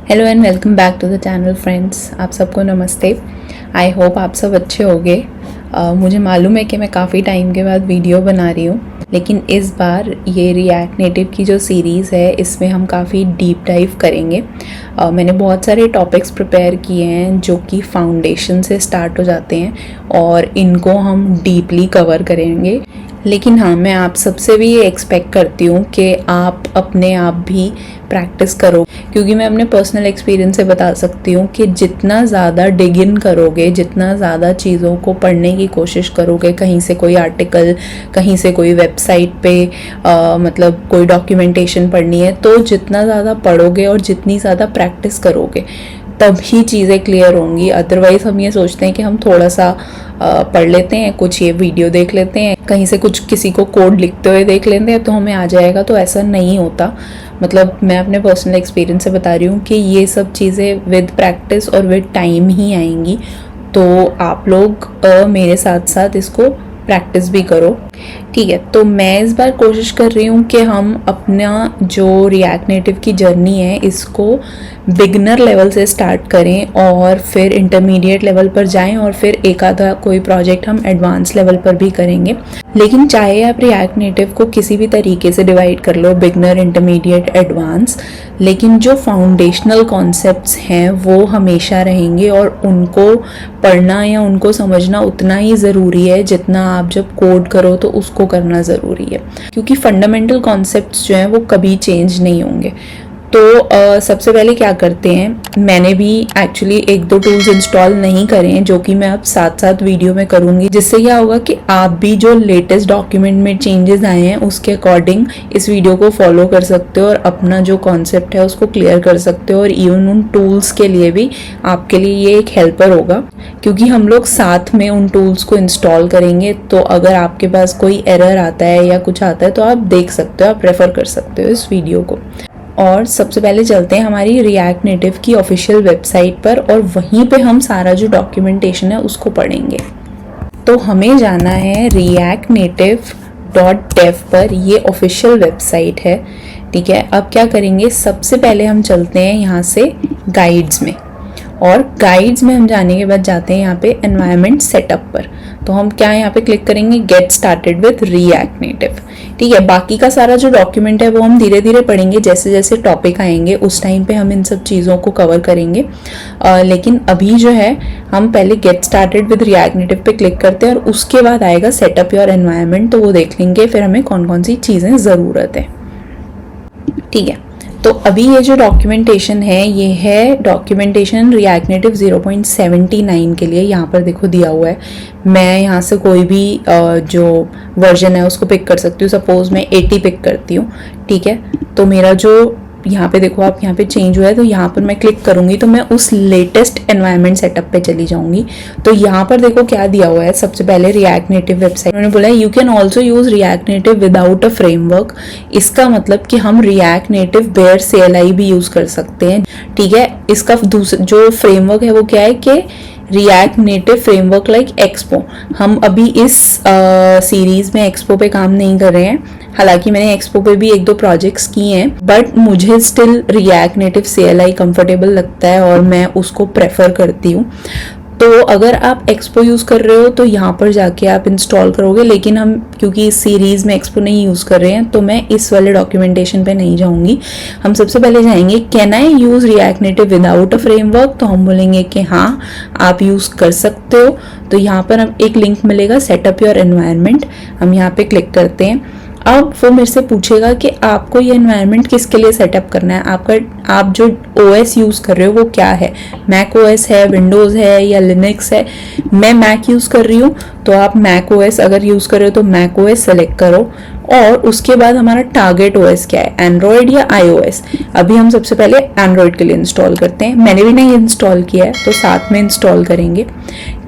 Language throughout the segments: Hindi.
Hello and welcome back to the channel friends. आप सबको नमस्ते। आई होप आप सब अच्छे होंगे। मुझे मालूम है कि मैं काफ़ी टाइम के बाद वीडियो बना रही हूँ, लेकिन इस बार ये रिएक्ट नेटिव की जो सीरीज़ है इसमें हम काफ़ी डीप डाइव करेंगे। मैंने बहुत सारे टॉपिक्स प्रिपेयर किए हैं जो कि फाउंडेशन से स्टार्ट हो जाते हैं और इनको हम डीपली कवर करेंगे। लेकिन हाँ, मैं आप सबसे भी ये एक्सपेक्ट करती हूँ कि आप अपने आप भी प्रैक्टिस करो, क्योंकि मैं अपने पर्सनल एक्सपीरियंस से बता सकती हूँ कि जितना ज़्यादा डिग इन करोगे, जितना ज़्यादा चीज़ों को पढ़ने की कोशिश करोगे, कहीं से कोई आर्टिकल, कहीं से कोई वेबसाइट पे मतलब कोई डॉक्यूमेंटेशन पढ़नी है, तो जितना ज़्यादा पढ़ोगे और जितनी ज़्यादा प्रैक्टिस करोगे तभी चीज़ें क्लियर होंगी। अदरवाइज़ हम ये सोचते हैं कि हम थोड़ा सा पढ़ लेते हैं, कुछ ये वीडियो देख लेते हैं, कहीं से कुछ किसी को कोड लिखते हुए देख लेते हैं तो हमें आ जाएगा, तो ऐसा नहीं होता। मतलब मैं अपने पर्सनल एक्सपीरियंस से बता रही हूँ कि ये सब चीज़ें विद प्रैक्टिस और विद टाइम ही आएंगी। तो आप लोग मेरे साथ साथ इसको प्रैक्टिस भी करो, ठीक है। तो मैं इस बार कोशिश कर रही हूँ कि हम अपना जो रिएक्ट नेटिव की जर्नी है इसको बिगनर लेवल से स्टार्ट करें और फिर इंटरमीडिएट लेवल पर जाएं और फिर एक आधा कोई प्रोजेक्ट हम एडवांस लेवल पर भी करेंगे। लेकिन चाहे आप रिएक्ट नेटिव को किसी भी तरीके से डिवाइड कर लो, बिगनर, इंटरमीडिएट, एडवांस, लेकिन जो फाउंडेशनल कॉन्सेप्ट्स हैं वो हमेशा रहेंगे और उनको पढ़ना या उनको समझना उतना ही ज़रूरी है जितना आप जब कोड करो तो उसको करना ज़रूरी है, क्योंकि फंडामेंटल कॉन्सेप्ट्स जो हैं वो कभी चेंज नहीं होंगे। तो सबसे पहले क्या करते हैं, मैंने भी एक्चुअली एक दो टूल्स इंस्टॉल नहीं करे हैं जो कि मैं अब साथ साथ वीडियो में करूँगी, जिससे क्या होगा कि आप भी जो लेटेस्ट डॉक्यूमेंट में चेंजेस आए हैं उसके अकॉर्डिंग इस वीडियो को फॉलो कर सकते हो और अपना जो कॉन्सेप्ट है उसको क्लियर कर सकते हो। और इवन उन टूल्स के लिए भी आपके लिए ये एक हेल्पर होगा, क्योंकि हम लोग साथ में उन टूल्स को इंस्टॉल करेंगे। तो अगर आपके पास कोई एरर आता है या कुछ आता है तो आप देख सकते हो, आप रेफर कर सकते हो इस वीडियो को। और सबसे पहले चलते हैं हमारी रिएक्ट नेटिव की ऑफिशियल वेबसाइट पर और वहीं पे हम सारा जो डॉक्यूमेंटेशन है उसको पढ़ेंगे। तो हमें जाना है reactnative.dev पर, ये ऑफिशियल वेबसाइट है, ठीक है। अब क्या करेंगे, सबसे पहले हम चलते हैं यहाँ से गाइड्स में, और गाइड्स में हम जाने के बाद जाते हैं यहाँ पे एनवायरनमेंट सेटअप पर। तो हम क्या यहाँ पे क्लिक करेंगे, get started with react native, ठीक है। बाकी का सारा जो डॉक्यूमेंट है वो हम धीरे धीरे पढ़ेंगे, जैसे जैसे टॉपिक आएंगे उस टाइम पे हम इन सब चीज़ों को कवर करेंगे। लेकिन अभी जो है हम पहले get started with react native पे क्लिक करते हैं और उसके बाद आएगा सेटअप योर एनवायरनमेंट, तो वो देख लेंगे फिर हमें कौन कौन सी चीज़ें ज़रूरत है, ठीक है। तो अभी ये जो डॉक्यूमेंटेशन है ये है डॉक्यूमेंटेशन रिएक्ट नेटिव 0.79 के लिए। यहाँ पर देखो दिया हुआ है, मैं यहाँ से कोई भी जो वर्जन है उसको पिक कर सकती हूँ। सपोज मैं 80 पिक करती हूँ, ठीक है। तो मेरा जो यहाँ पे देखो आप, यहाँ पे चेंज हुआ है, तो यहाँ पर मैं क्लिक करूँगी तो मैं उस लेटेस्ट एनवायरनमेंट सेटअप पे चली जाऊँगी। तो यहाँ पर देखो क्या दिया हुआ है, सबसे पहले रिएक्ट नेटिव वेबसाइट उन्होंने बोला है you can also use react native without a framework. इसका मतलब कि हम रिएक्ट नेटिव बेयर CLI भी यूज कर सकते हैं, ठीक है। इसका दूसरा जो फ्रेमवर्क है वो क्या है कि react native framework like expo. हम अभी इस सीरीज में एक्सपो पे काम नहीं कर रहे हैं, हालांकि मैंने एक्सपो पे भी एक दो प्रोजेक्ट्स किए हैं, बट मुझे still react native CLI comfortable लगता है और मैं उसको प्रेफर करती हूँ। तो अगर आप एक्सपो यूज़ कर रहे हो तो यहाँ पर जाके आप इंस्टॉल करोगे, लेकिन हम क्योंकि इस सीरीज़ में एक्सपो नहीं यूज़ कर रहे हैं तो मैं इस वाले डॉक्यूमेंटेशन पे नहीं जाऊँगी। हम सबसे पहले जाएंगे can I use react native without a framework, तो हम बोलेंगे कि हाँ आप यूज़ कर सकते हो। तो यहाँ पर हम एक लिंक मिलेगा सेटअप योर एनवायरनमेंट, हम यहाँ पे क्लिक करते हैं। अब वो मेरे से पूछेगा कि आपको ये एनवायरनमेंट किसके लिए सेटअप करना है, आप जो OS यूज़ कर रहे हो वो क्या है, मैक OS है, विंडोज़ है या लिनक्स है। मैं मैक यूज़ कर रही हूँ, तो आप मैक OS अगर यूज़ कर रहे हो तो मैक OS सेलेक्ट करो। और उसके बाद हमारा टारगेट OS क्या है, एंड्रॉयड या iOS। अभी हम सबसे पहले एंड्रॉयड के लिए इंस्टॉल करते हैं, मैंने भी नहीं इंस्टॉल किया है तो साथ में इंस्टॉल करेंगे,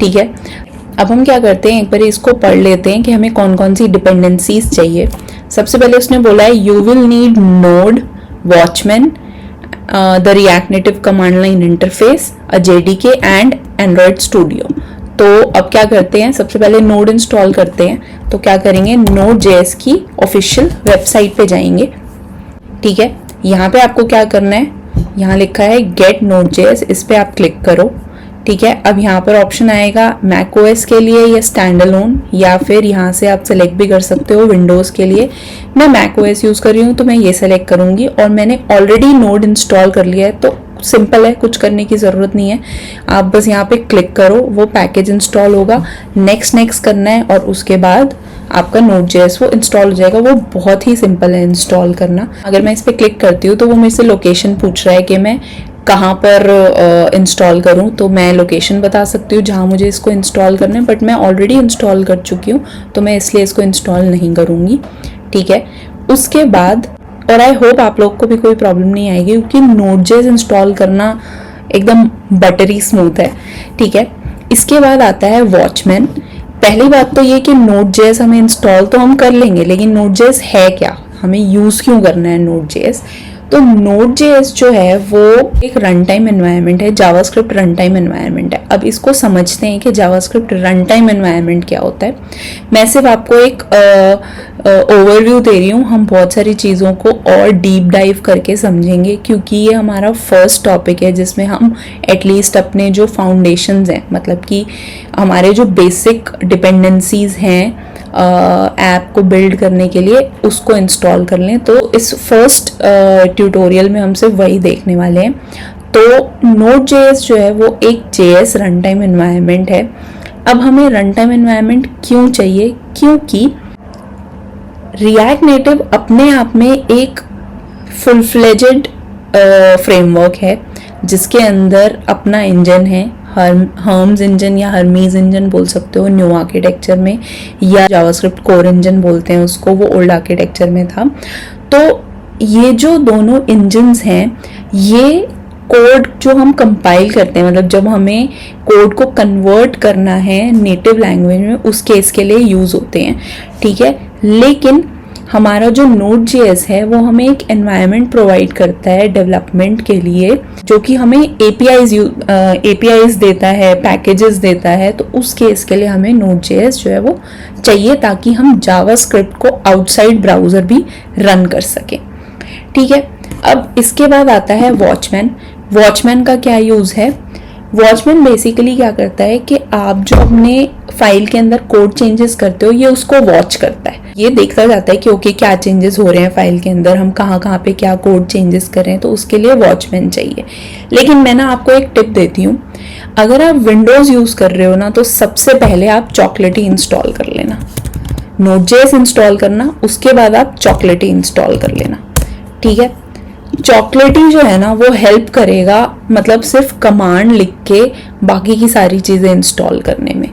ठीक है। अब हम क्या करते हैं, एक बार इसको पढ़ लेते हैं कि हमें कौन कौन सी डिपेंडेंसीज चाहिए। सबसे पहले उसने बोला है you will need node, watchman, the react native command line interface, a JDK and Android studio. तो अब क्या करते हैं, सबसे पहले नोड इंस्टॉल करते हैं। तो क्या करेंगे, Node.js की ऑफिशियल वेबसाइट पे जाएंगे, ठीक है। यहाँ पे आपको क्या करना है, यहाँ लिखा है गेट Node.js, इस पर आप क्लिक करो। ठीक है, अब यहाँ पर ऑप्शन आएगा macOS के लिए या स्टैंड अलोन, या फिर यहाँ से आप सेलेक्ट भी कर सकते हो विंडोज़ के लिए। मैं macOS यूज़ कर रही हूँ तो मैं ये सेलेक्ट करूँगी, और मैंने ऑलरेडी नोड इंस्टॉल कर लिया है तो सिंपल है, कुछ करने की ज़रूरत नहीं है। आप बस यहाँ पे क्लिक करो, वो पैकेज इंस्टॉल होगा, नेक्स्ट नेक्स्ट करना है, और उसके बाद आपका Node.js वो इंस्टॉल हो जाएगा। वो बहुत ही सिंपल है इंस्टॉल करना। अगर मैं इस पर क्लिक करती हूँ तो वो मेरे से लोकेशन पूछ रहा है कि मैं कहाँ पर इंस्टॉल करूँ, तो मैं लोकेशन बता सकती हूँ जहाँ मुझे इसको इंस्टॉल करना है, बट मैं ऑलरेडी इंस्टॉल कर चुकी हूँ तो मैं इसलिए इसको इंस्टॉल नहीं करूँगी। ठीक है, उसके बाद, और आई होप आप लोग को भी कोई प्रॉब्लम नहीं आएगी क्योंकि Node.js इंस्टॉल करना एकदम बटरी स्मूथ है। ठीक है, इसके बाद आता है वॉचमैन। पहली बात तो ये कि Node.js हमें इंस्टॉल तो हम कर लेंगे, लेकिन Node.js है क्या, हमें यूज़ क्यों करना है Node.js। तो Node.js जो है वो एक रन टाइम एनवायरनमेंट है, जावास्क्रिप्ट रन टाइम एनवायरनमेंट है। अब इसको समझते हैं कि जावास्क्रिप्ट रन टाइम एनवायरनमेंट क्या होता है। मैं सिर्फ आपको एक ओवरव्यू दे रही हूँ, हम बहुत सारी चीज़ों को और डीप डाइव करके समझेंगे क्योंकि ये हमारा फर्स्ट टॉपिक है जिसमें हम एटलीस्ट अपने जो फाउंडेशंस हैं, मतलब कि हमारे जो बेसिक डिपेंडेंसीज हैं ऐप को बिल्ड करने के लिए, उसको इंस्टॉल कर लें। तो इस फर्स्ट ट्यूटोरियल में हम सिर्फ वही देखने वाले हैं। तो Node.js जो है वो एक JS रन टाइम एनवायरनमेंट है। अब हमें रन टाइम एनवायरनमेंट क्यों चाहिए, क्योंकि रिएक्ट नेटिव अपने आप में एक फुल फ्लेजेड फ्रेमवर्क है जिसके अंदर अपना इंजन है, हर्म्स इंजन या हर्मीज इंजन बोल सकते हो न्यू आर्किटेक्चर में, या जावास्क्रिप्ट कोर इंजन बोलते हैं उसको, वो ओल्ड आर्किटेक्चर में था। तो ये जो दोनों इंजन्स हैं, ये कोड जो हम कंपाइल करते हैं, मतलब जब हमें कोड को कन्वर्ट करना है नेटिव लैंग्वेज में, उस केस के लिए यूज़ होते हैं। ठीक है, लेकिन हमारा जो Node.js है वो हमें एक एनवायरनमेंट प्रोवाइड करता है डेवलपमेंट के लिए, जो कि हमें APIs देता है, पैकेजेस देता है। तो उस केस के लिए हमें Node.js जो है वो चाहिए ताकि हम जावास्क्रिप्ट को आउटसाइड ब्राउज़र भी रन कर सकें। ठीक है, अब इसके बाद आता है वॉचमैन। वॉचमैन का क्या यूज़ है? वॉचमैन बेसिकली क्या करता है कि आप जो अपने फाइल के अंदर कोड चेंजेस करते हो, ये उसको वॉच करता है, ये देखता जाता है कि ओके क्या चेंजेस हो रहे हैं फाइल के अंदर, हम कहाँ कहाँ पे क्या कोड चेंजेस कर रहे हैं, तो उसके लिए वॉचमैन चाहिए। लेकिन मैं ना आपको एक टिप देती हूँ, अगर आप विंडोज़ यूज़ कर रहे हो ना, तो सबसे पहले आप चॉकलेटी इंस्टॉल कर लेना। Node.js इंस्टॉल करना, उसके बाद आप चॉकलेटी इंस्टॉल कर लेना। ठीक है, चॉकलेटी जो है ना वो हेल्प करेगा, मतलब सिर्फ कमांड लिख के बाकी की सारी चीज़ें इंस्टॉल करने में।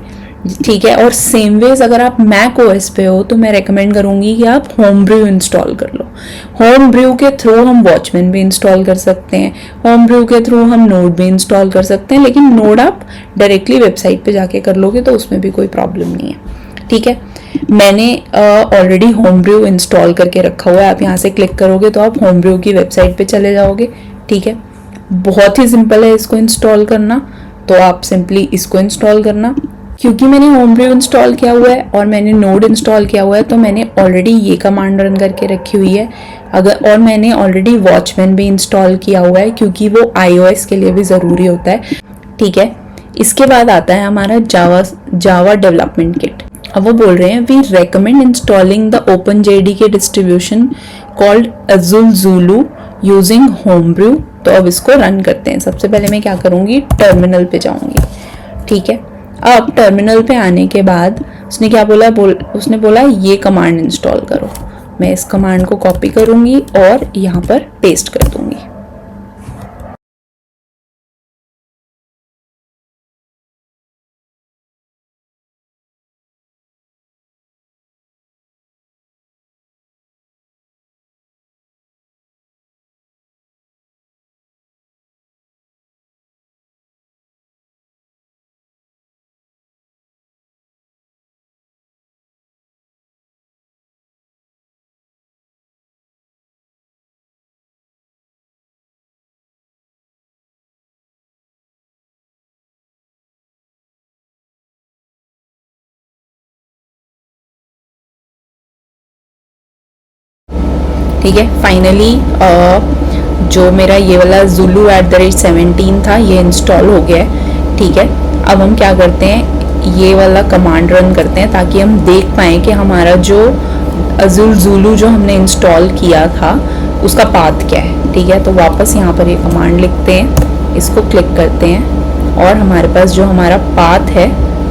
ठीक है, और सेम वेज अगर आप मैक ओएस पे हो तो मैं रेकमेंड करूँगी कि आप होम ब्रू इंस्टॉल कर लो। होम ब्रू के थ्रू हम वॉचमैन भी इंस्टॉल कर सकते हैं, होम ब्रू के थ्रू हम नोड भी इंस्टॉल कर सकते हैं, लेकिन नोड आप डायरेक्टली वेबसाइट पे जाके कर लोगे तो उसमें भी कोई प्रॉब्लम नहीं है। ठीक है, मैंने ऑलरेडी होम ब्रू इंस्टॉल करके रखा हुआ है। आप यहाँ से क्लिक करोगे तो आप होम ब्रू की वेबसाइट पे चले जाओगे। ठीक है, बहुत ही सिंपल है इसको इंस्टॉल करना, तो आप सिंपली इसको इंस्टॉल करना। क्योंकि मैंने होम ब्रू इंस्टॉल किया हुआ है और मैंने नोड इंस्टॉल किया हुआ है, तो मैंने ऑलरेडी ये कमांड रन करके रखी हुई है। और मैंने ऑलरेडी वॉचमैन भी इंस्टॉल किया हुआ है क्योंकि वो iOS के लिए भी ज़रूरी होता है। ठीक है, इसके बाद आता है हमारा जावा डेवलपमेंट किट। अब वो बोल रहे हैं we recommend installing the OpenJDK distribution called Azul Zulu using homebrew. तो अब इसको रन करते हैं। सबसे पहले मैं क्या करूँगी, टर्मिनल पे जाऊँगी। ठीक है, अब टर्मिनल पे आने के बाद उसने क्या बोला, उसने बोला ये कमांड इंस्टॉल करो। मैं इस कमांड को कॉपी करूँगी और यहाँ पर पेस्ट कर दूँगी। ठीक है, फाइनली जो मेरा ये वाला zulu@17 था ये इंस्टॉल हो गया है। ठीक है, अब हम क्या करते हैं, ये वाला कमांड रन करते हैं ताकि हम देख पाएँ कि हमारा जो Azure Zulu जो हमने इंस्टॉल किया था उसका पाथ क्या है। ठीक है, तो वापस यहाँ पर ये कमांड लिखते हैं, इसको क्लिक करते हैं और हमारे पास जो हमारा पाथ है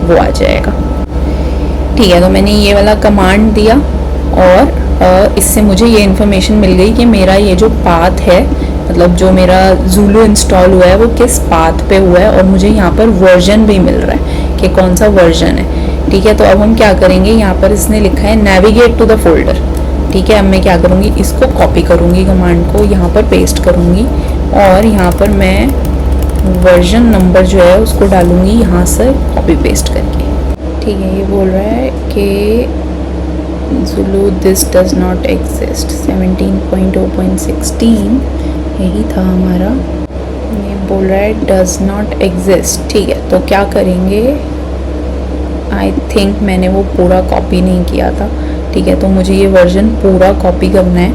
वो आ जाएगा। ठीक है, तो मैंने ये वाला कमांड दिया और इससे मुझे ये इन्फॉर्मेशन मिल गई कि मेरा ये जो पाथ है, मतलब जो मेरा Zulu इंस्टॉल हुआ है वो किस पाथ पे हुआ है, और मुझे यहाँ पर वर्जन भी मिल रहा है कि कौन सा वर्जन है। ठीक है, तो अब हम क्या करेंगे, यहाँ पर इसने लिखा है नेविगेट टू द फोल्डर। ठीक है, अब मैं क्या करूँगी, इसको कॉपी करूँगी, कमांड को यहाँ पर पेस्ट करूँगी और यहाँ पर मैं वर्जन नंबर जो है उसको डालूँगी यहाँ से कॉपी पेस्ट करके। ठीक है, ये बोल रहा है कि Zulu this does not exist 17.0.16 यही था हमारा, ये बोल रहा है does not exist। ठीक है, तो क्या करेंगे, आई थिंक मैंने वो पूरा कॉपी नहीं किया था। ठीक है, तो मुझे ये वर्जन पूरा कॉपी करना है।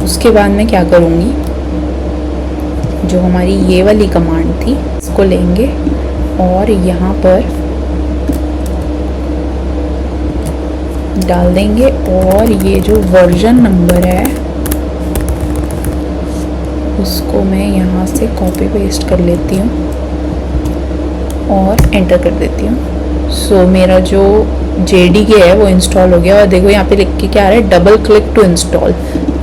उसके बाद मैं क्या करूँगी, जो हमारी ये वाली कमांड थी इसको लेंगे और यहाँ पर डाल देंगे और ये जो वर्जन नंबर है उसको मैं यहाँ से कॉपी पेस्ट कर लेती हूँ और एंटर कर देती हूँ। सो मेरा जो JDK है वो इंस्टॉल हो गया और देखो यहाँ पे लिख के क्या आ रहा है, डबल क्लिक टू इंस्टॉल।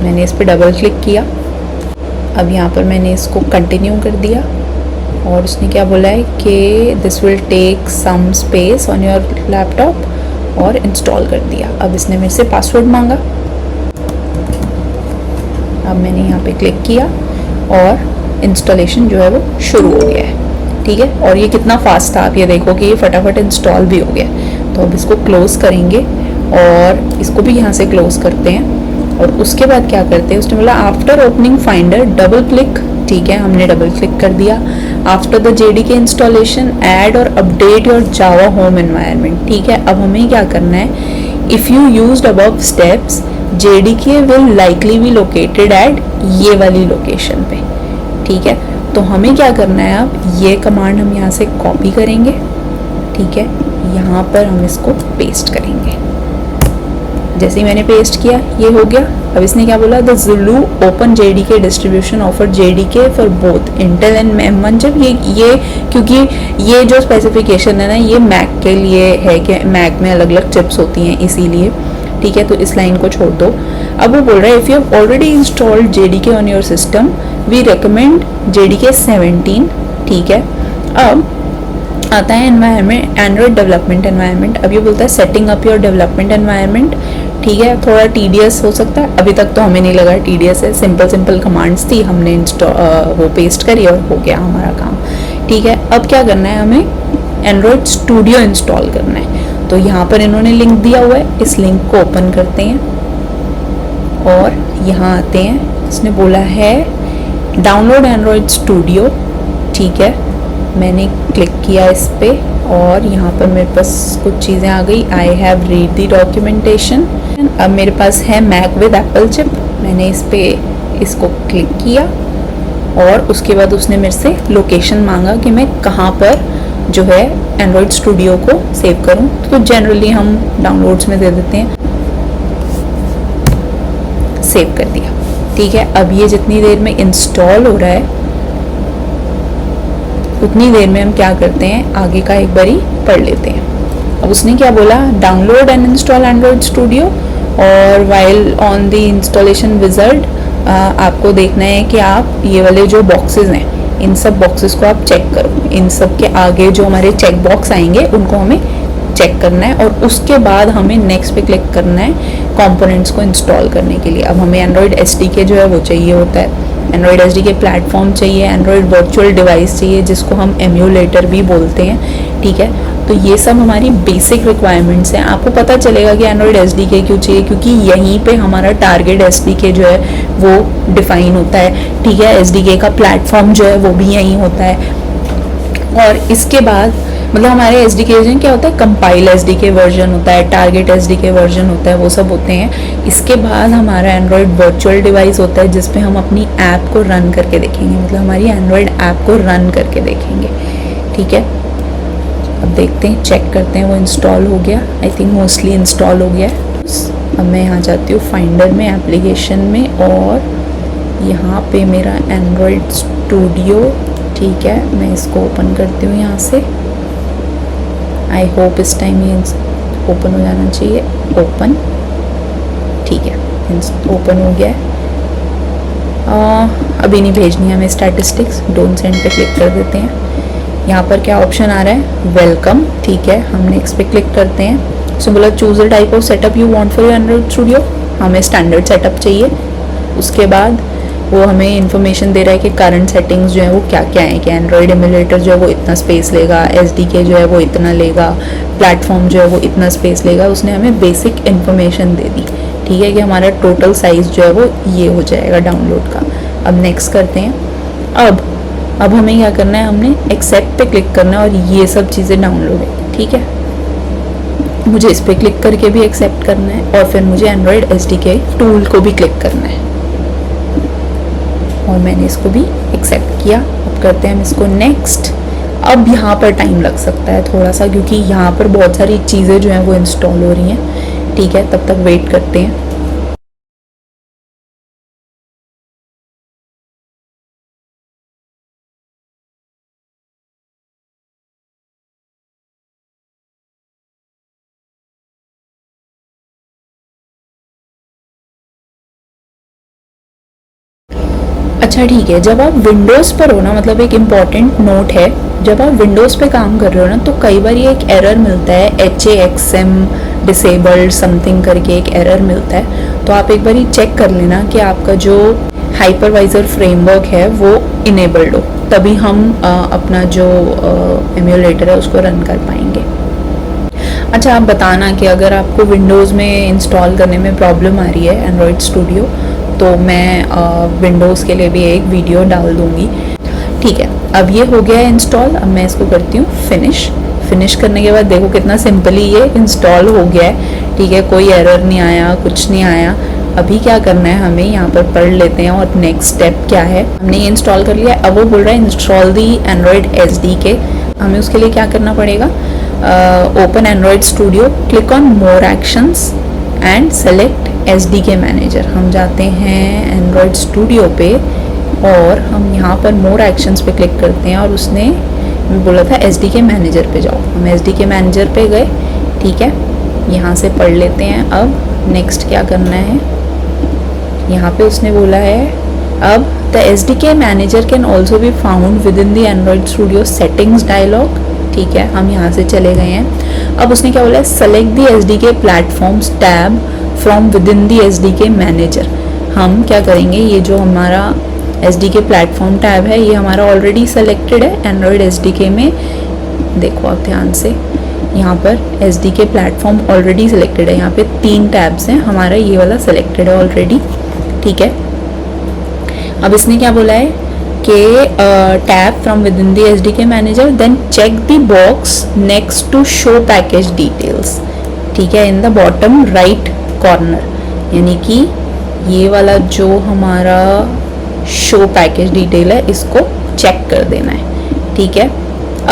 मैंने इस पर डबल क्लिक किया, अब यहाँ पर मैंने इसको कंटिन्यू कर दिया और उसने क्या बोला है कि this will take some space on your laptop, और इंस्टॉल कर दिया। अब इसने मेरे से पासवर्ड मांगा, अब मैंने यहाँ पे क्लिक किया और इंस्टॉलेशन जो है वो शुरू हो गया है। ठीक है, और ये कितना फास्ट था, आप ये देखो कि ये फटाफट इंस्टॉल भी हो गया। तो अब इसको क्लोज करेंगे और इसको भी यहाँ से क्लोज करते हैं और उसके बाद क्या करते हैं, उसने बोला after opening finder double click. ठीक है, हमने डबल क्लिक कर दिया। After the JDK installation add और update your Java home environment. ठीक है, अब हमें क्या करना है, if you used above steps JDK will likely be located at ये वाली लोकेशन पे। ठीक है, तो हमें क्या करना है, अब ये कमांड हम यहाँ से कॉपी करेंगे। ठीक है, यहाँ पर हम इसको पेस्ट करेंगे। जैसे ही मैंने पेस्ट किया ये हो गया। अब इसने क्या बोला, the Zulu open JDK distribution offer JDK for both Intel and M1। जब ये क्योंकि ये जो स्पेसिफिकेशन है ना ये मैक के लिए है कि मैक में अलग अलग चिप्स होती हैं इसीलिए। ठीक है, तो इस लाइन को छोड़ दो। अब वो बोल रहा है if you have already installed JDK on your system we recommend JDK 17। ठीक है, अब आता है एनवायरनमेंट, एंड्रॉयड डेवलपमेंट एनवायरनमेंट। अब ये बोलता है setting up your development environment. ठीक है, थोड़ा टीडियस हो सकता है, अभी तक तो हमें नहीं लगा टीडियस है, सिंपल कमांड्स थी, हमने वो पेस्ट करी और हो गया हमारा काम। ठीक है, अब क्या करना है, हमें एंड्रॉयड स्टूडियो इंस्टॉल करना है। तो यहाँ पर इन्होंने लिंक दिया हुआ है, इस लिंक को ओपन करते हैं और यहाँ आते हैं। इसने बोला है डाउनलोड एंड्रॉयड स्टूडियो। ठीक है, मैंने क्लिक किया इस पर और यहाँ पर मेरे पास कुछ चीज़ें आ गई। I have read the documentation. अब मेरे पास है मैक विद एप्पल चिप। मैंने इसको क्लिक किया और उसके बाद उसने मेरे से लोकेशन मांगा कि मैं कहाँ पर जो है एंड्रॉयड स्टूडियो को सेव करूँ। तो जनरली हम डाउनलोड्स में दे देते हैं, सेव कर दिया। ठीक है, अब ये जितनी देर में इंस्टॉल हो रहा है उतनी देर में हम क्या करते हैं, आगे का एक बारी पढ़ लेते हैं। अब उसने क्या बोला, download and install Android studio और while on the installation wizard आपको देखना है कि आप ये वाले जो बॉक्सेस हैं इन सब बॉक्सेस को आप चेक करो। इन सब के आगे जो हमारे चेक बॉक्स आएंगे उनको हमें चेक करना है और उसके बाद हमें नेक्स्ट पे क्लिक करना है कंपोनेंट्स को इंस्टॉल करने के लिए। अब हमें एंड्रॉयड SDK जो है वो चाहिए होता है, एंड्रॉयड SDK प्लेटफॉर्म चाहिए, एंड्रॉयड वर्चुअल डिवाइस चाहिए जिसको हम एम्यूलेटर भी बोलते हैं। ठीक है, तो ये सब हमारी बेसिक रिक्वायरमेंट्स हैं। आपको पता चलेगा कि एंड्रॉयड SDK क्यों चाहिए, क्योंकि यहीं पे हमारा टारगेट SDK जो है वो डिफाइन होता है। ठीक है, SDK का प्लेटफॉर्म जो है वो भी यहीं होता है। और इसके बाद मतलब हमारे एस डी के क्या होता है, कंपाइल एस डी के वर्जन होता है, टारगेट एस डी के वर्जन होता है, वो सब होते हैं। इसके बाद हमारा एंड्रॉयड वर्चुअल डिवाइस होता है जिसपे हम अपनी ऐप को रन करके देखेंगे, मतलब हमारी एंड्रॉयड ऐप को रन करके देखेंगे। ठीक है, अब देखते हैं, चेक करते हैं वो इंस्टॉल हो गया। आई थिंक मोस्टली इंस्टॉल हो गया है। अब मैं यहाँ जाती हूँ फाइंडर में, एप्लीकेशन में, और यहाँ पे मेरा एंड्रॉयड स्टूडियो, ठीक है, मैं इसको ओपन करती हूँ यहाँ से। आई होप इस टाइम ये ओपन हो जाना चाहिए। ओपन, ठीक है, ओपन हो गया है। अभी नहीं भेजनी है हमें स्टैटिस्टिक्स, डोंट सेंड पे क्लिक कर देते हैं। यहाँ पर क्या ऑप्शन आ रहा है, वेलकम, ठीक है, हम नेक्स्ट पे क्लिक करते हैं। सो बोला choose the type of setup you want for your Android studio, हमें स्टैंडर्ड सेटअप चाहिए। उसके बाद वो हमें इन्फॉर्मेशन दे रहा है कि करंट सेटिंग्स जो है वो क्या क्या है, कि एंड्रॉयड एमुलेटर जो है वो इतना स्पेस लेगा, एसडीके जो है वो इतना लेगा, प्लेटफॉर्म जो है वो इतना स्पेस लेगा। उसने हमें बेसिक इन्फॉर्मेशन दे दी, ठीक है, कि हमारा टोटल साइज़ जो है वो ये हो जाएगा डाउनलोड का। अब नेक्स्ट करते हैं। अब हमें क्या करना है, हमने एक्सेप्ट पे क्लिक करना है और ये सब चीज़ें डाउनलोड है, ठीक है। मुझे इस पर क्लिक करके भी एक्सेप्ट करना है और फिर मुझे एंड्रॉयड एसडीके टूल को भी क्लिक करना है और मैंने इसको भी एक्सेप्ट किया। अब करते हैं हम इसको नेक्स्ट। अब यहाँ पर टाइम लग सकता है थोड़ा सा, क्योंकि यहाँ पर बहुत सारी चीज़ें जो हैं वो इंस्टॉल हो रही हैं, ठीक है, तब तक वेट करते हैं। अच्छा ठीक है, जब आप विंडोज़ पर हो ना, मतलब एक इम्पॉर्टेंट नोट है, जब आप विंडोज़ पे काम कर रहे हो ना, तो कई बार ये एक एरर मिलता है, HAXM डिसेबल्ड समथिंग करके एक एरर मिलता है। तो आप एक बार चेक कर लेना कि आपका जो हाइपरवाइजर फ्रेमवर्क है वो इनेबल्ड हो, तभी हम अपना जो एम्यूलेटर है उसको रन कर पाएंगे। अच्छा, आप बताना कि अगर आपको विंडोज़ में इंस्टॉल करने में प्रॉब्लम आ रही है एंड्रॉयड स्टूडियो, तो मैं विंडोज़ के लिए भी एक वीडियो डाल दूँगी। ठीक है, अब ये हो गया है इंस्टॉल। अब मैं इसको करती हूँ फिनिश करने के बाद देखो कितना सिंपली ये इंस्टॉल हो गया है, ठीक है, कोई एरर नहीं आया, कुछ नहीं आया। अभी क्या करना है, हमें यहाँ पर पढ़ लेते हैं और नेक्स्ट स्टेप क्या है। हमने ये इंस्टॉल कर लिया। अब वो बोल रहा है इंस्टॉल दी एंड्रॉयड SDK। हमें उसके लिए क्या करना पड़ेगा, open Android studio, click on more actions and select SDK manager. हम जाते हैं एंड्रॉयड स्टूडियो पे और हम यहाँ पर मोर एक्शंस पे क्लिक करते हैं और उसने बोला था SDK मैनेजर पे जाओ। हम SDK मैनेजर पे गए, ठीक है, यहाँ से पढ़ लेते हैं। अब नेक्स्ट क्या करना है, यहाँ पे उसने बोला है अब the SDK manager can also be found with in the Android studio settings dialog, ठीक है, हम यहाँ से चले गए हैं। अब उसने क्या बोला है, select the SDK platforms tab from within the SDK manager. हम क्या करेंगे, ये जो हमारा SDK प्लेटफॉर्म टैब है ये हमारा ऑलरेडी सेलेक्टेड है एंड्रॉयड SDK में। देखो आप ध्यान से, यहाँ पर SDK प्लेटफॉर्म ऑलरेडी सेलेक्टेड है, यहाँ पे 3 टैब्स हैं, हमारा ये वाला सेलेक्टेड है ऑलरेडी, ठीक है। अब इसने क्या बोला है कि tab from within the SDK manager, then check the box next to show package details, ठीक है, in the bottom right corner. यानी कि ये वाला जो हमारा शो पैकेज डिटेल है इसको चेक कर देना है, ठीक है।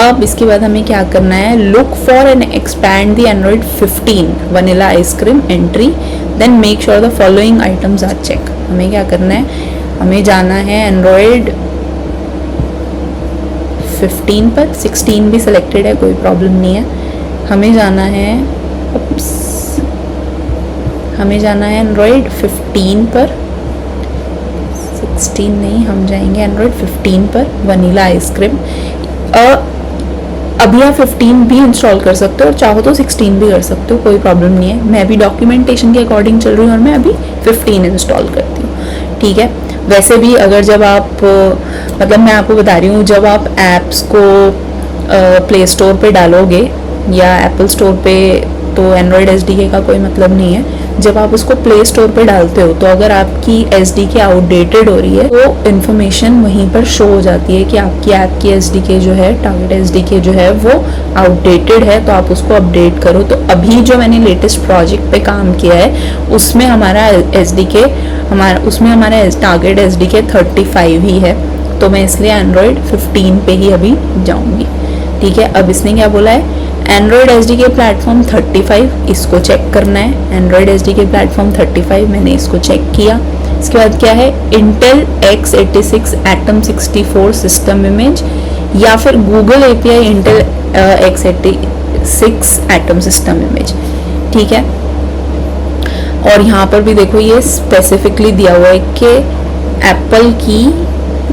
अब इसके बाद हमें क्या करना है, look for and expand the Android 15 vanilla ice cream entry, then make sure the following items are check. हमें क्या करना है, हमें जाना है एंड्रॉयड 15 पर, 16 भी सिलेक्टेड है, कोई प्रॉब्लम नहीं है। हमें जाना है हमें जाना है एंड्रॉयड 15 पर, 16 नहीं, हम जाएंगे एंड्रॉयड 15 पर वनीला आइसक्रीम। अभी आप 15 भी इंस्टॉल कर सकते हो और चाहो तो 16 भी कर सकते हो, कोई प्रॉब्लम नहीं है। मैं अभी डॉक्यूमेंटेशन के अकॉर्डिंग चल रही हूँ और मैं अभी 15 इंस्टॉल करती हूँ, ठीक है। वैसे भी अगर जब आप मतलब मैं आपको बता रही हूँ, जब आप ऐप्स को प्ले स्टोर पे डालोगे या एप्पल स्टोर पे, तो एंड्रॉयड SDK का कोई मतलब नहीं है। जब आप उसको प्ले स्टोर पे डालते हो तो अगर आपकी SDK आउटडेटेड हो रही है तो इन्फॉर्मेशन वहीं पर शो हो जाती है कि आपकी ऐप की SDK जो है, टारगेट SDK जो है वो आउटडेटेड है, तो आप उसको अपडेट करो। तो अभी जो मैंने लेटेस्ट प्रोजेक्ट पे काम किया है उसमें हमारा टारगेट SDK 35 ही है, तो मैं इसलिए एंड्रॉयड 15 पे ही अभी जाऊंगी। ठीक है, अब इसने क्या बोला है, एंड्रॉयड SDK प्लेटफॉर्म 35, इसको चेक करना है। एंड्रॉयड SDK प्लेटफॉर्म 35, मैंने इसको चेक किया। इसके बाद क्या है, Intel x86 atom 64 system image या फिर Google API Intel x86 atom system image. ठीक है, और यहाँ पर भी देखो ये स्पेसिफिकली दिया हुआ है कि एप्पल की,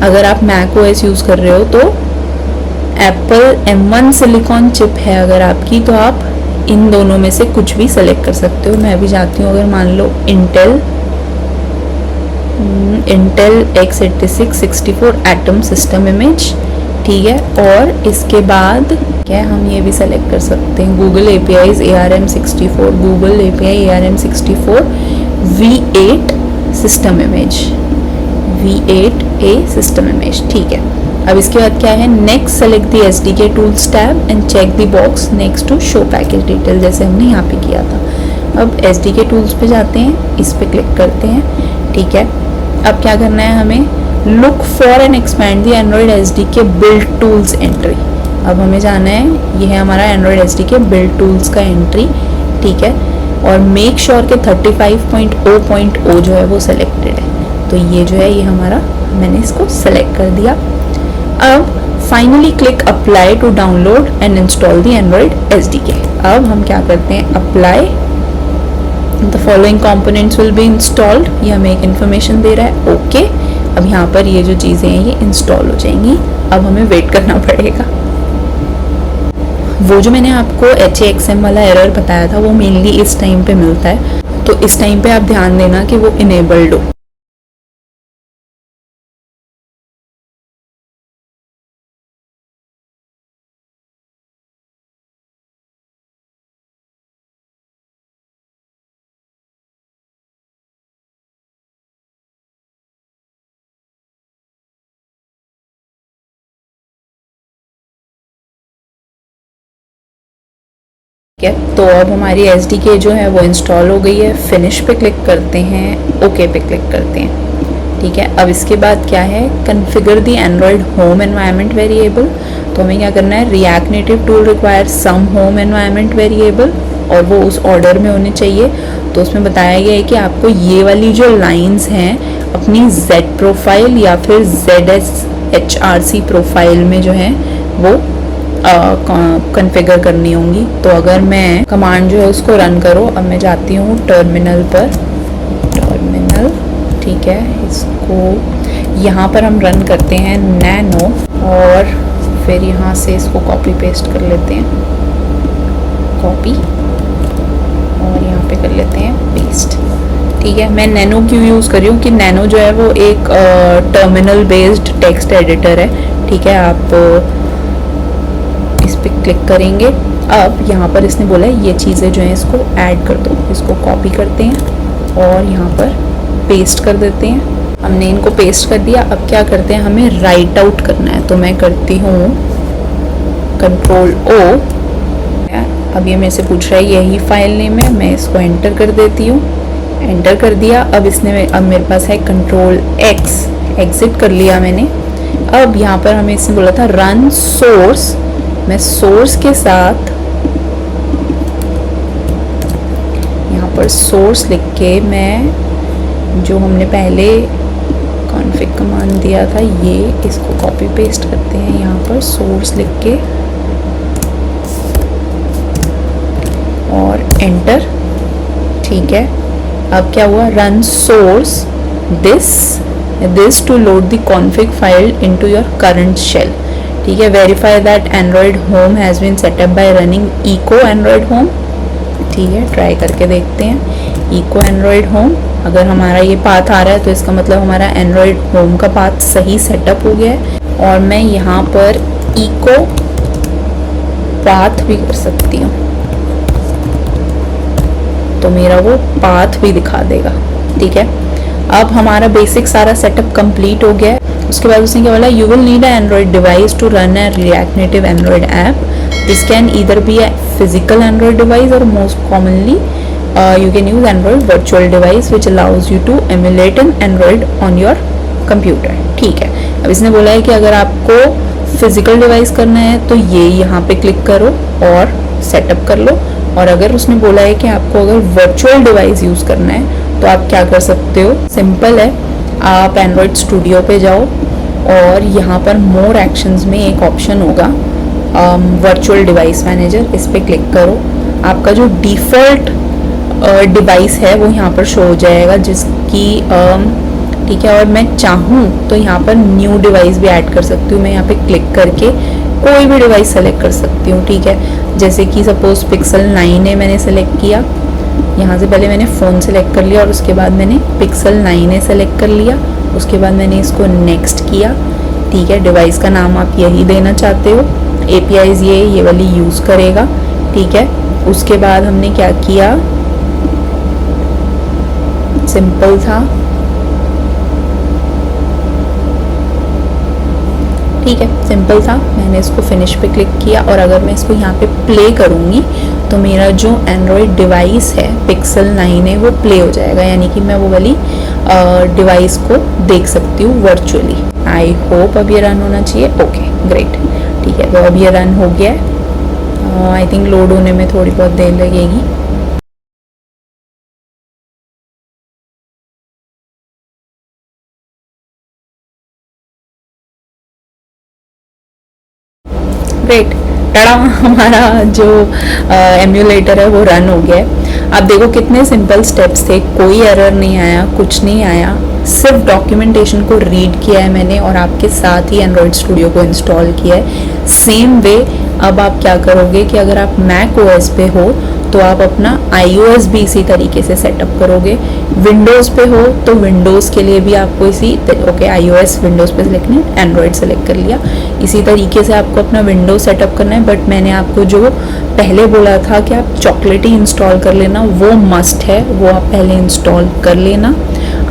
अगर आप मैक OS यूज़ कर रहे हो तो एप्पल M1 सिलिकॉन चिप है अगर आपकी, तो आप इन दोनों में से कुछ भी सेलेक्ट कर सकते हो। मैं भी जाती हूँ, अगर मान लो Intel x86 64 atom system image. ठीक है, और इसके बाद क्या हम ये भी सेलेक्ट कर सकते हैं, Google APIs ARM64, Google API ARM64 V8 system image, V8A system image. ठीक है, अब इसके बाद क्या है, next select the SDK tools tab and check the box next to show package detail, जैसे हमने यहाँ पे किया था। अब SDK टूल्स पे जाते हैं, इस पे क्लिक करते हैं। ठीक है, अब क्या करना है हमें, look for and expand the Android SDK build tools entry. अब हमें जाना है, ये है हमारा एंड्रॉयड SDK बिल्ड टूल्स का एंट्री। ठीक है, और मेक श्योर के 35.0.0 जो है वो सिलेक्टेड है, तो ये जो है ये हमारा, मैंने इसको सेलेक्ट कर दिया। अब finally click apply to download and install the Android SDK। अब हम क्या करते हैं, apply, the following components will be installed, ये हमें एक इन्फॉर्मेशन दे रहा है। ओके, अब यहाँ पर ये जो चीज़ें हैं ये इंस्टॉल हो जाएंगी। अब हमें वेट करना पड़ेगा। वो जो मैंने आपको HAXM वाला एरर बताया था वो मेनली इस टाइम पे मिलता है, तो इस टाइम पे आप ध्यान देना कि वो इनेबल्ड हो। तो अब हमारी SDK जो है वो इंस्टॉल हो गई है। फिनिश पे क्लिक करते हैं, ओके पे क्लिक करते हैं। ठीक है, अब इसके बाद क्या है, configure the Android home environment variable. तो हमें क्या करना है, React Native tool require some home environment variable, और वो उस ऑर्डर में होने चाहिए। तो उसमें बताया गया है कि आपको ये वाली जो लाइंस हैं अपनी Z प्रोफाइल या फिर ZSHRC प्रोफाइल में जो है वो कॉन्फ़िगर करनी होंगी। तो अगर मैं कमांड जो है उसको रन करो, अब मैं जाती हूँ टर्मिनल पर, टर्मिनल। ठीक है, इसको यहाँ पर हम रन करते हैं नैनो, और फिर यहाँ से इसको कॉपी पेस्ट कर लेते हैं, कॉपी, और यहाँ पे कर लेते हैं पेस्ट। ठीक है, मैं नैनो क्यों यूज़ कर रही हूँ कि नैनो जो है वो एक टर्मिनल बेस्ड टेक्स्ट एडिटर है। ठीक है, आप इस पे क्लिक करेंगे। अब यहाँ पर इसने बोला है ये चीज़ें जो हैं इसको ऐड कर दो, इसको कॉपी करते हैं और यहाँ पर पेस्ट कर देते हैं। हमने इनको पेस्ट कर दिया। अब क्या करते हैं, हमें राइट आउट करना है, तो मैं करती हूँ Ctrl+O। अब ये मेरे से पूछ रहा है यही फाइल नेम है, मैं इसको एंटर कर देती हूँ, एंटर कर दिया। अब मेरे पास है Ctrl+X, एग्जिट कर लिया मैंने। अब यहाँ पर हमें इसने बोला था रन सोर्स, मैं सोर्स के साथ यहाँ पर सोर्स लिख के, मैं जो हमने पहले कॉन्फ़िग कमांड दिया था ये, इसको कॉपी पेस्ट करते हैं यहाँ पर सोर्स लिख के और एंटर। ठीक है, अब क्या हुआ, run source this to load the config file into your current shell. ठीक है, verify that Android home has been setup by running echo Android home. ठीक है, ट्राई करके देखते हैं इको एंड्रॉयड होम। अगर हमारा ये पाथ आ रहा है तो इसका मतलब हमारा एंड्रॉयड होम का पाथ सही सेटअप हो गया है। और मैं यहाँ पर इको पाथ भी कर सकती हूँ। तो मेरा वो पाथ भी दिखा देगा। ठीक है, अब हमारा बेसिक सारा सेटअप कंप्लीट हो गया है। उसके बाद उसने क्या बोला, you will need a Android device to run a React Native Android app. This can either be a physical Android device और most commonly you can use Android virtual device which allows you to emulate an Android on your computer। ठीक है, अब इसने बोला है कि अगर आपको फिजिकल डिवाइस करना है तो ये यहाँ पे क्लिक करो और सेटअप कर लो, और अगर उसने बोला है कि आपको अगर वर्चुअल डिवाइस यूज़ करना है तो आप क्या कर सकते हो, सिंपल है, आप एंड्रॉयड स्टूडियो पे जाओ और यहाँ पर मोर एक्शंस में एक ऑप्शन होगा वर्चुअल डिवाइस मैनेजर, इस पर क्लिक करो। आपका जो डिफ़ॉल्ट डिवाइस है वो यहाँ पर शो हो जाएगा जिसकी ठीक है, और मैं चाहूँ तो यहाँ पर न्यू डिवाइस भी ऐड कर सकती हूँ। मैं यहाँ पे क्लिक करके कोई भी डिवाइस सेलेक्ट कर सकती हूँ। ठीक है, जैसे कि सपोज पिक्सल 9 है, मैंने सेलेक्ट किया, यहाँ से पहले मैंने फ़ोन सेलेक्ट कर लिया और उसके बाद मैंने पिक्सल 9 सेलेक्ट कर लिया, उसके बाद मैंने इसको नेक्स्ट किया। ठीक है, डिवाइस का नाम आप यही देना चाहते हो, APIs ये वाली यूज़ करेगा। ठीक है, उसके बाद हमने क्या किया, सिंपल था। ठीक है, सिंपल था, मैंने इसको फिनिश पे क्लिक किया और अगर मैं इसको यहाँ पे प्ले करूँगी तो मेरा जो एंड्रॉयड डिवाइस है पिक्सल 9 है वो प्ले हो जाएगा, यानी कि मैं वो वाली डिवाइस को देख सकती हूँ वर्चुअली। आई होप अब ये रन होना चाहिए। ओके ग्रेट, ठीक है, तो अब ये रन हो गया है। आई थिंक लोड होने में थोड़ी बहुत देर लगेगी। ग्रेट, टड़ा, हमारा जो एम्यूलेटर है वो रन हो गया है। आप देखो कितने सिंपल स्टेप्स थे, कोई एरर नहीं आया, कुछ नहीं आया, सिर्फ डॉक्यूमेंटेशन को रीड किया है मैंने और आपके साथ ही एंड्रॉयड स्टूडियो को इंस्टॉल किया है। सेम वे अब आप क्या करोगे कि अगर आप मैक ओएस पे हो तो आप अपना iOS भी इसी तरीके से सेटअप करोगे। विंडोज़ पे हो तो विंडोज़ के लिए भी आपको इसी ओके iOS विंडोज़ पे सेलेक्ट नहीं, एंड्रॉयड सेलेक्ट कर लिया, इसी तरीके से आपको अपना विंडोज़ सेटअप करना है। बट मैंने आपको जो पहले बोला था कि आप चॉकलेटी इंस्टॉल कर लेना, वो मस्ट है, वो आप पहले इंस्टॉल कर लेना।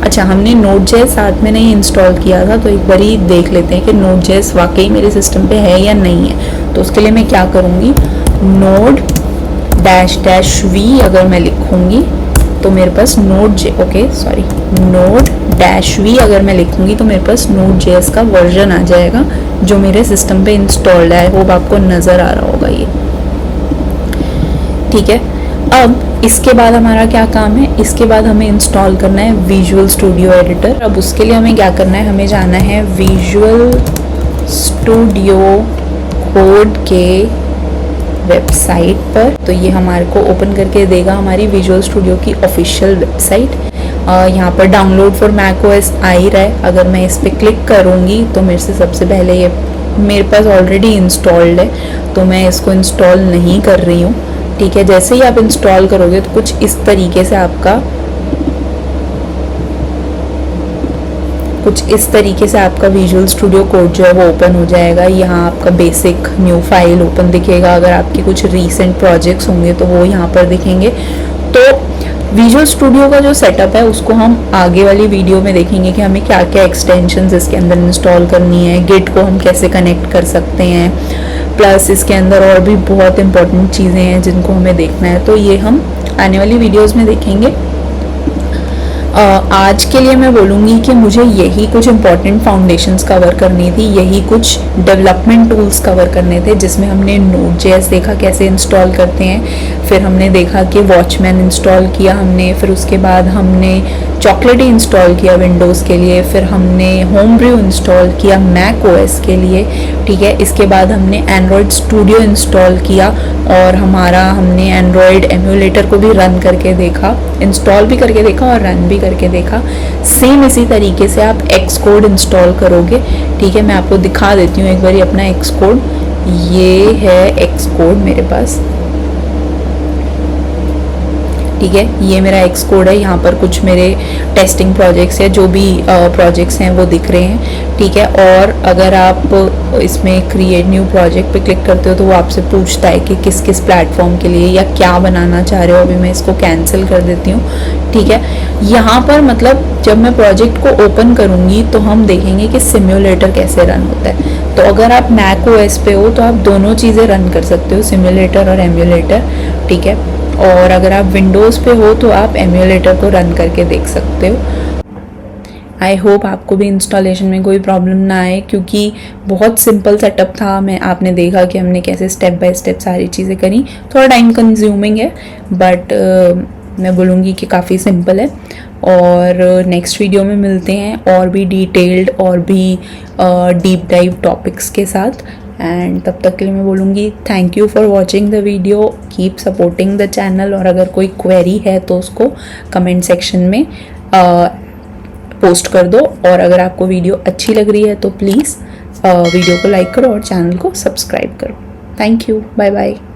अच्छा, हमने Node.js साथ में नहीं इंस्टॉल किया था, तो एक बार ही देख लेते हैं कि Node.js वाकई मेरे सिस्टम पे है या नहीं है। तो उसके लिए मैं क्या करूँगी, node-v अगर मैं लिखूँगी तो मेरे पास node-v अगर मैं लिखूँगी तो मेरे पास Node.js का वर्जन आ जाएगा जो मेरे सिस्टम पे इंस्टॉल्ड है। वो आपको नज़र आ रहा होगा ये। ठीक है, अब इसके बाद हमारा क्या काम है, इसके बाद हमें इंस्टॉल करना है विजुअल स्टूडियो एडिटर। अब उसके लिए हमें क्या करना है, हमें जाना है विजुअल स्टूडियो कोड के वेबसाइट पर। तो ये हमारे को ओपन करके देगा हमारी विजुअल स्टूडियो की ऑफिशियल वेबसाइट। यहाँ पर डाउनलोड फॉर मैक ओएस आ ही रहा है। अगर मैं इस पर क्लिक करूँगी तो मेरे से सबसे पहले ये मेरे पास ऑलरेडी इंस्टॉल्ड है, तो मैं इसको इंस्टॉल नहीं कर रही हूँ। ठीक है, जैसे ही आप इंस्टॉल करोगे तो कुछ इस तरीके से आपका विजुअल स्टूडियो कोड जो है वो ओपन हो जाएगा। यहाँ आपका बेसिक न्यू फाइल ओपन दिखेगा। अगर आपके कुछ रीसेंट प्रोजेक्ट्स होंगे तो वो यहाँ पर दिखेंगे। तो विजुअल स्टूडियो का जो सेटअप है उसको हम आगे वाली वीडियो में देखेंगे कि हमें क्या क्या एक्सटेंशंस इसके अंदर इंस्टॉल करनी है, गिट को हम कैसे कनेक्ट कर सकते हैं, प्लस इसके अंदर और भी बहुत इंपॉर्टेंट चीज़ें हैं जिनको हमें देखना है। तो ये हम आने वाली वीडियोज़ में देखेंगे। आज के लिए मैं बोलूँगी कि मुझे यही कुछ इंपॉर्टेंट फाउंडेशंस कवर करनी थी, यही कुछ डेवलपमेंट टूल्स कवर करने थे, जिसमें हमने Node.js देखा कैसे इंस्टॉल करते हैं, फिर हमने देखा कि वॉचमैन इंस्टॉल किया हमने, फिर उसके बाद हमने चॉकलेटी इंस्टॉल किया विंडोज़ के लिए, फिर हमने होमब्रू इंस्टॉल किया मैक ओएस के लिए। ठीक है, इसके बाद हमने एंड्रॉयड स्टूडियो इंस्टॉल किया और हमने एंड्रॉयड एम्यूलेटर को भी रन करके देखा, इंस्टॉल भी करके देखा और रन भी करके देखा। सेम इसी तरीके से आप Xcode इंस्टॉल करोगे। ठीक है, मैं आपको दिखा देती हूँ एक बार अपना Xcode। ये है Xcode मेरे पास। ठीक है। ये मेरा एक्स कोड है, यहाँ पर कुछ मेरे टेस्टिंग प्रोजेक्ट्स या जो भी प्रोजेक्ट्स हैं वो दिख रहे हैं, ठीक है। और अगर आप इसमें क्रिएट न्यू प्रोजेक्ट पे क्लिक करते हो तो वो आपसे पूछता है कि किस किस प्लेटफॉर्म के लिए या क्या बनाना चाह रहे हो। अभी मैं इसको कैंसिल कर देती हूँ, ठीक है। यहाँ पर मतलब जब मैं प्रोजेक्ट को ओपन करूँगी तो हम देखेंगे कि सिम्युलेटर कैसे रन होता है। तो अगर आप मैक ओएस पे हो तो आप दोनों चीज़ें रन कर सकते हो, सिम्युलेटर और एम्यूलेटर, ठीक है। और अगर आप विंडोज़ पे हो तो आप एम्यूलेटर को रन करके देख सकते हो। आई होप आपको भी इंस्टॉलेशन में कोई प्रॉब्लम ना आए, क्योंकि बहुत सिंपल सेटअप था। आपने देखा कि हमने कैसे स्टेप बाय स्टेप सारी चीज़ें करी। थोड़ा टाइम कंज्यूमिंग है बट मैं बोलूँगी कि काफ़ी सिंपल है। और नेक्स्ट वीडियो में मिलते हैं और भी डिटेल्ड और भी डीप डाइव टॉपिक्स के साथ। एंड तब तक के लिए मैं बोलूँगी thank you for watching the video, keep supporting the channel. और अगर कोई क्वेरी है तो उसको कमेंट सेक्शन में पोस्ट कर दो। और अगर आपको वीडियो अच्छी लग रही है तो प्लीज़ वीडियो को लाइक करो और चैनल को सब्सक्राइब करो। Thank you, bye bye.